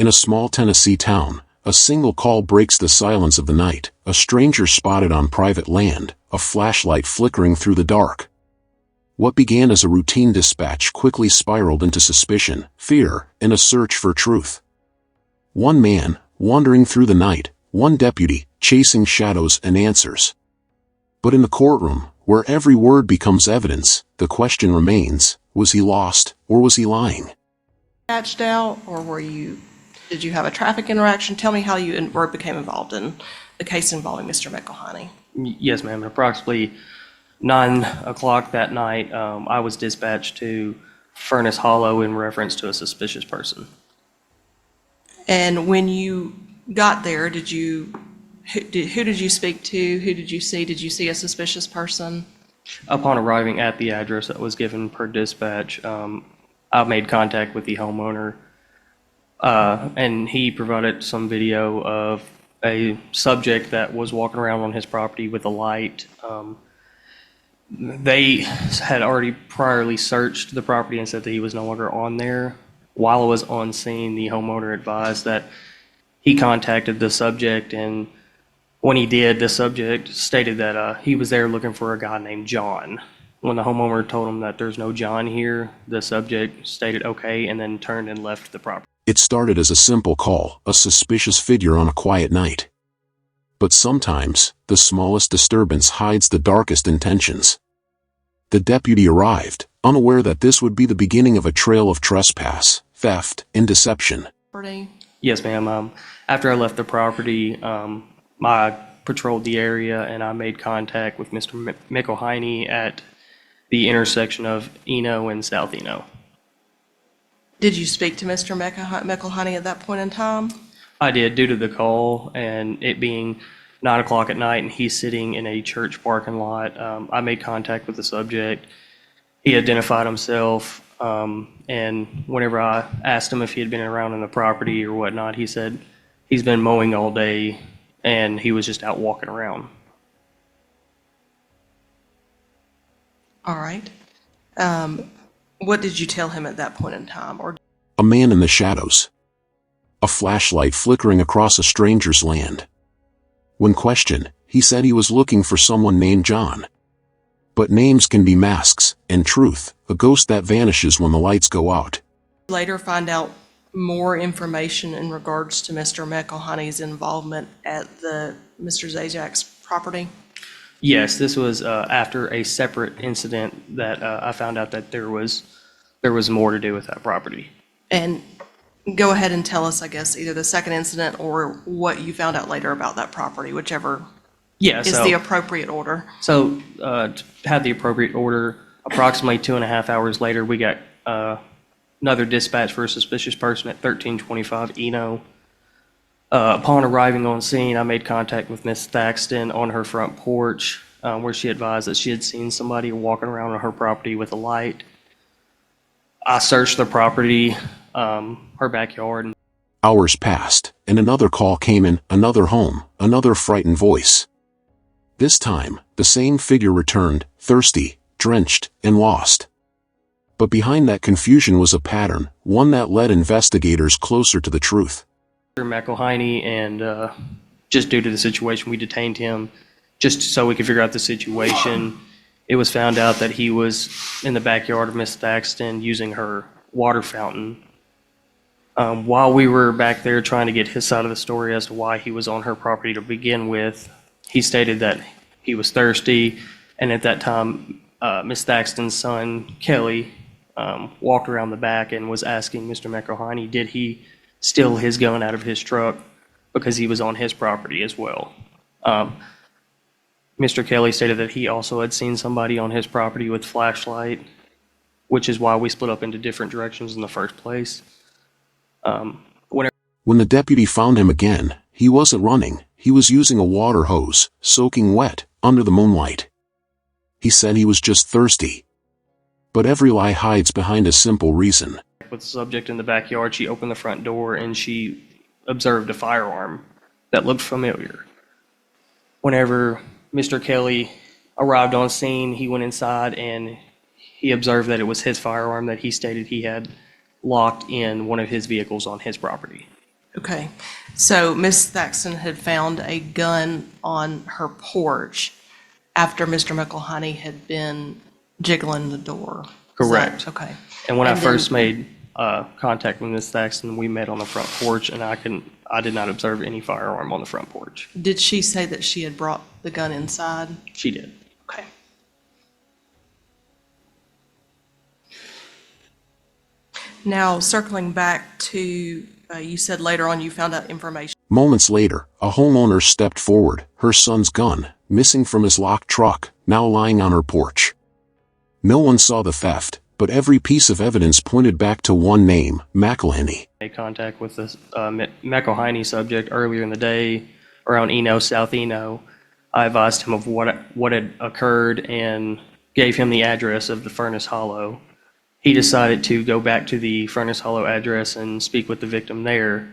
In a small Tennessee town, a single call breaks the silence of the night. A stranger spotted on private land, a flashlight flickering through the dark. What began as a routine dispatch quickly spiraled into suspicion, fear, and a search for truth. One man, wandering through the night, one deputy, chasing shadows and answers. But in the courtroom, where every word becomes evidence, the question remains, was he lost, or was he lying? Dispatched out, or did you have a traffic interaction? Tell me how you became involved in the case involving Mr. McElhaney. Yes, ma'am. At approximately 9 o'clock that night, I was dispatched to Furnace Hollow in reference to a suspicious person. And when you got there, who did you speak to? Who did you see? Did you see a suspicious person? Upon arriving at the address that was given per dispatch, I made contact with the homeowner, and he provided some video of a subject that was walking around on his property with a light. They had already priorly searched the property and said that he was no longer on there. While I was on scene, the homeowner advised that he contacted the subject, and when he did, the subject stated that he was there looking for a guy named John. When the homeowner told him that there's no John here, the subject stated okay and then turned and left the property. It started as a simple call, a suspicious figure on a quiet night. But sometimes, the smallest disturbance hides the darkest intentions. The deputy arrived, unaware that this would be the beginning of a trail of trespass, theft, and deception. Yes, ma'am. After I left the property, I patrolled the area and I made contact with Mr. McElhaney at the intersection of Eno and South Eno. Did you speak to Mr. McElhaney at that point in time? I did, due to the call and it being 9 o'clock at night and he's sitting in a church parking lot. I made contact with the subject. He identified himself, and whenever I asked him if he had been around in the property or whatnot, he said he's been mowing all day and he was just out walking around. All right. What did you tell him at that point in time? A man in the shadows. A flashlight flickering across a stranger's land. When questioned, he said he was looking for someone named John. But names can be masks, and truth, a ghost that vanishes when the lights go out. Later find out more information in regards to Mr. McElhaney's involvement at Mr. Zajak's property? Yes, this was after a separate incident that I found out that there was more to do with that property. And go ahead and tell us, I guess, either the second incident or what you found out later about that property, whichever is the appropriate order. So to have the appropriate order, approximately 2.5 hours later, we got another dispatch for a suspicious person at 1325 Eno. Upon arriving on scene, I made contact with Miss Thaxton on her front porch, where she advised that she had seen somebody walking around on her property with a light. I searched the property, her backyard. Hours passed, and another call came in, another home, another frightened voice. This time, the same figure returned, thirsty, drenched, and lost. But behind that confusion was a pattern, one that led investigators closer to the truth. McElhaney, and just due to the situation, we detained him just so we could figure out the situation. It was found out that he was in the backyard of Miss Thaxton using her water fountain. While we were back there trying to get his side of the story as to why he was on her property to begin with, he stated that he was thirsty, and at that time, Miss Thaxton's son, Kelly, walked around the back and was asking Mr. McElhaney, did he steal his gun out of his truck because he was on his property as well. Mr. Kelly stated that he also had seen somebody on his property with flashlight, which is why we split up into different directions in the first place. When the deputy found him again, he wasn't running, he was using a water hose, soaking wet, under the moonlight. He said he was just thirsty. But every lie hides behind a simple reason. With the subject in the backyard, she opened the front door and she observed a firearm that looked familiar. Whenever Mr. Kelly arrived on scene, he went inside and he observed that it was his firearm that he stated he had locked in one of his vehicles on his property. Okay. So Miss Thaxton had found a gun on her porch after Mr. McElhaney had been jiggling the door. Is that- Correct. Okay. And when I then- first made contact with Ms. Thaxton, we met on the front porch, and I did not observe any firearm on the front porch. Did she say that she had brought the gun inside? She did. Okay. Now, circling back to, you said later on you found out information. Moments later, a homeowner stepped forward, her son's gun, missing from his locked truck, now lying on her porch. No one saw the theft, but every piece of evidence pointed back to one name, McElhaney. Made contact with the McElhaney subject earlier in the day around Eno, South Eno. I advised him of what had occurred and gave him the address of the Furnace Hollow. He decided to go back to the Furnace Hollow address and speak with the victim there.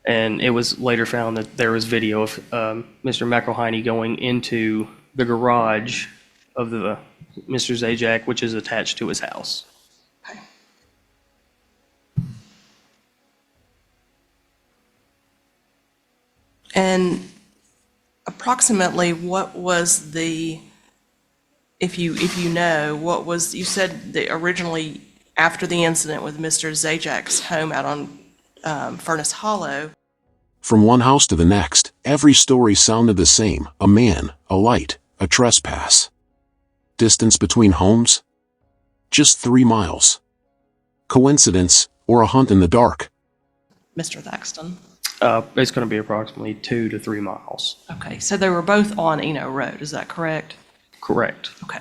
And it was later found that there was video of Mr. McElhaney going into the garage of the Mr. Zajac, which is attached to his house. Okay. And approximately what was the, if you know, what was, you said that originally after the incident with Mr. Zajac's home out on Furnace Hollow. From one house to the next, every story sounded the same: a man, a light, a trespass. Distance between homes? Just 3 miles. Coincidence, or a hunt in the dark? Mr. Thaxton. It's going to be approximately 2 to 3 miles. Okay, so they were both on Eno Road, is that correct? Correct. Okay.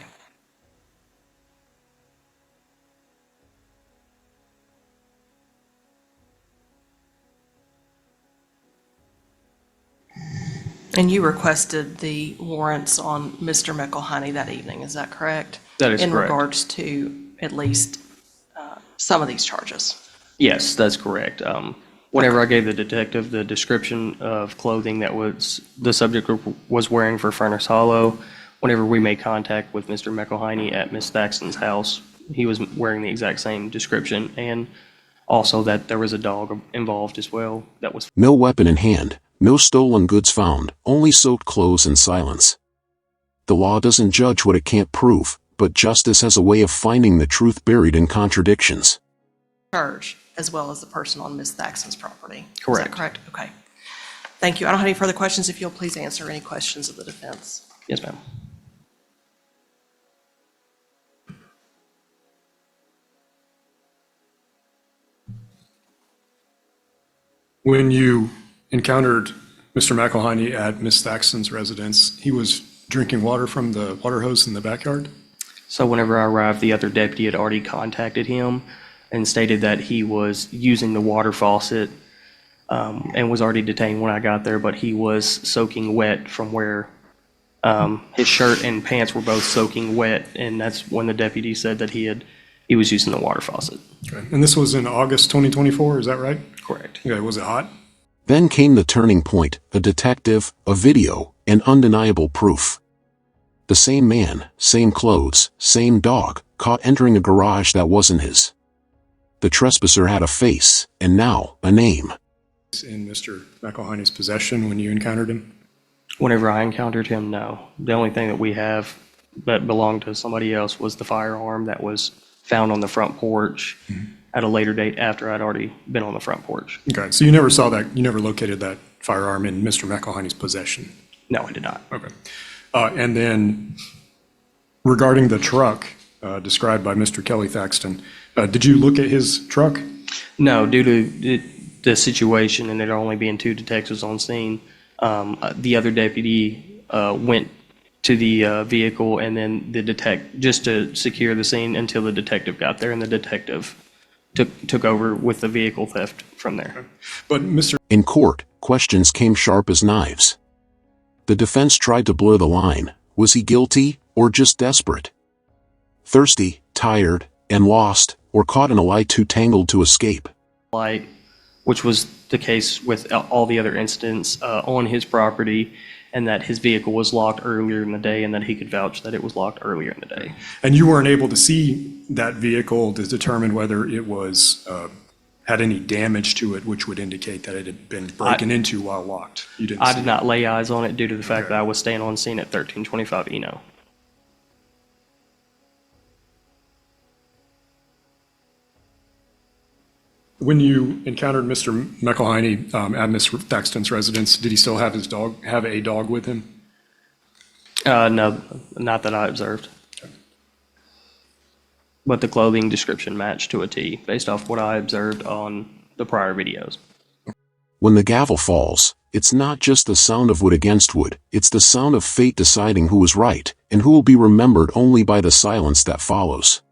And you requested the warrants on Mr. McElhaney that evening, is that correct? That is In correct. regards to at least some of these charges? Yes, that's correct. Whenever I gave the detective the description of clothing that was the subject was wearing for Furnace Hollow, whenever we made contact with Mr. McElhaney at Miss Thaxton's house, he was wearing the exact same description, and also that there was a dog involved as well. That was No weapon in hand, no stolen goods found, only soaked clothes and silence. The law doesn't judge what it can't prove, but justice has a way of finding the truth buried in contradictions. Charge, as well as the person on Ms. Thaxton's property. Correct. Is that correct? Okay. Thank you. I don't have any further questions. If you'll please answer any questions of the defense. Yes, ma'am. When you encountered Mr. McElhaney at Miss Thaxton's residence, he was drinking water from the water hose in the backyard? So whenever I arrived, the other deputy had already contacted him and stated that he was using the water faucet and was already detained when I got there, but he was soaking wet from where his shirt and pants were both soaking wet, and that's when the deputy said that he was using the water faucet. Okay. And this was in August 2024, is that right? Correct. Okay, was it hot? Then came the turning point: a detective, a video, and undeniable proof. The same man, same clothes, same dog, caught entering a garage that wasn't his. The trespasser had a face, and now, a name. In Mr. McElhaney's possession when you encountered him? Whenever I encountered him, no. The only thing that we have that belonged to somebody else was the firearm that was found on the front porch at a later date after I'd already been on the front porch. Okay, so you never saw that, you never located that firearm in Mr. McElhaney's possession? No, I did not. Okay. And then regarding the truck described by Mr. Kelly Thaxton, did you look at his truck? No, due to the situation and there only being 2 detectives on scene, the other deputy went to the vehicle and then just to secure the scene until the detective got there, and the detective took over with the vehicle theft from there. But Mr. In court, questions came sharp as knives. The defense tried to blur the line. Was he guilty, or just desperate? Thirsty, tired, and lost, or caught in a lie too tangled to escape? Light, which was the case with all the other incidents on his property, and that his vehicle was locked earlier in the day, and that he could vouch that it was locked earlier in the day. And you weren't able to see that vehicle to determine whether it was had any damage to it, which would indicate that it had been broken into while locked. You didn't I see did not lay eyes on it due to the fact that I was staying on scene at 1325 Eno. When you encountered Mr. McElhiney at Mr. Thaxton's residence, did he still have a dog with him? No, not that I observed. But the clothing description matched to a T based off what I observed on the prior videos. When the gavel falls, it's not just the sound of wood against wood, it's the sound of fate deciding who was right, and who will be remembered only by the silence that follows.